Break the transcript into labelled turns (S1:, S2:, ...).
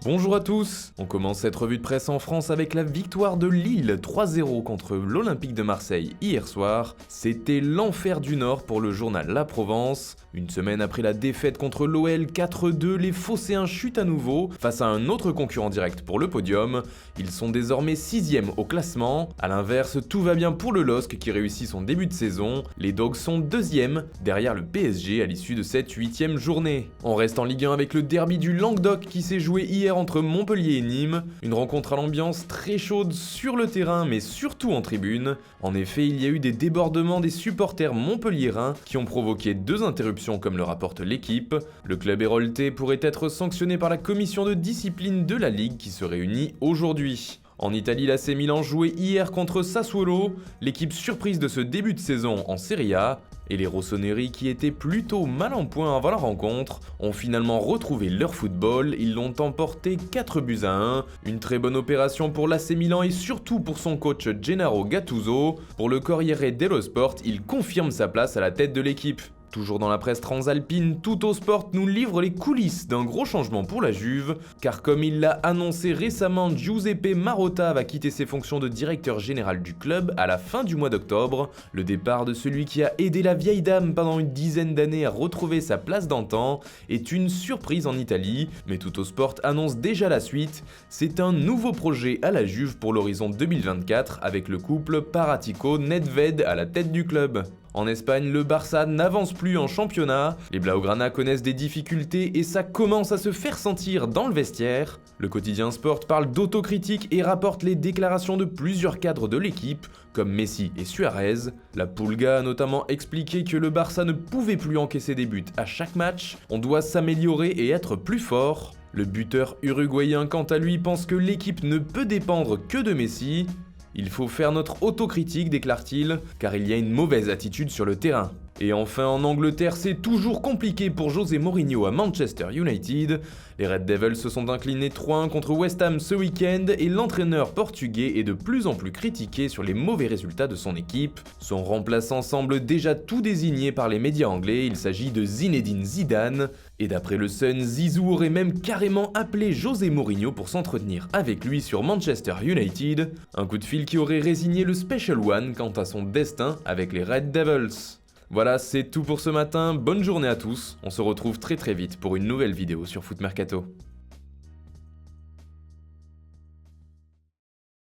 S1: Bonjour à tous. On commence cette revue de presse en France avec la victoire de Lille 3-0 contre l'Olympique de Marseille hier soir. C'était l'enfer du Nord pour le journal La Provence. Une semaine après la défaite contre l'OL 4-2, les Phocéens chutent à nouveau face à un autre concurrent direct pour le podium. Ils sont désormais 6e au classement. A l'inverse, tout va bien pour le LOSC qui réussit son début de saison. Les Dogs sont 2e derrière le PSG à l'issue de cette 8e journée. On reste en Ligue 1 avec le derby du Languedoc qui s'est joué hier entre Montpellier et Nîmes, une rencontre à l'ambiance très chaude sur le terrain mais surtout en tribune. En effet, il y a eu des débordements des supporters montpelliérains qui ont provoqué 2 interruptions comme le rapporte l'équipe. Le club héroltais pourrait être sanctionné par la commission de discipline de la Ligue qui se réunit aujourd'hui. En Italie, l'AC Milan jouait hier contre Sassuolo, l'équipe surprise de ce début de saison en Serie A, et les rossoneri qui étaient plutôt mal en point avant la rencontre ont finalement retrouvé leur football, ils l'ont emporté 4-1, une très bonne opération pour l'AC Milan et surtout pour son coach Gennaro Gattuso. Pour le Corriere dello Sport, il confirme sa place à la tête de l'équipe. Toujours dans la presse transalpine, Tuttosport nous livre les coulisses d'un gros changement pour la Juve, car comme il l'a annoncé récemment, Giuseppe Marotta va quitter ses fonctions de directeur général du club à la fin du mois d'octobre. Le départ de celui qui a aidé la vieille dame pendant une dizaine d'années à retrouver sa place d'antan est une surprise en Italie, mais Tuttosport annonce déjà la suite. C'est un nouveau projet à la Juve pour l'horizon 2024 avec le couple Paratico-Nedved à la tête du club. En Espagne, le Barça n'avance plus en championnat, les Blaugrana connaissent des difficultés et ça commence à se faire sentir dans le vestiaire. Le quotidien Sport parle d'autocritique et rapporte les déclarations de plusieurs cadres de l'équipe, comme Messi et Suarez. La Pulga a notamment expliqué que le Barça ne pouvait plus encaisser des buts à chaque match, on doit s'améliorer et être plus fort. Le buteur uruguayen quant à lui pense que l'équipe ne peut dépendre que de Messi. Il faut faire notre autocritique, déclare-t-il, car il y a une mauvaise attitude sur le terrain. Et enfin, en Angleterre, c'est toujours compliqué pour José Mourinho à Manchester United. Les Red Devils se sont inclinés 3-1 contre West Ham ce week-end et l'entraîneur portugais est de plus en plus critiqué sur les mauvais résultats de son équipe. Son remplaçant semble déjà tout désigné par les médias anglais, il s'agit de Zinedine Zidane. Et d'après le Sun, Zizou aurait même carrément appelé José Mourinho pour s'entretenir avec lui sur Manchester United. Un coup de fil qui aurait résigné le Special One quant à son destin avec les Red Devils. Voilà, c'est tout pour ce matin, bonne journée à tous, on se retrouve très vite pour une nouvelle vidéo sur Foot Mercato.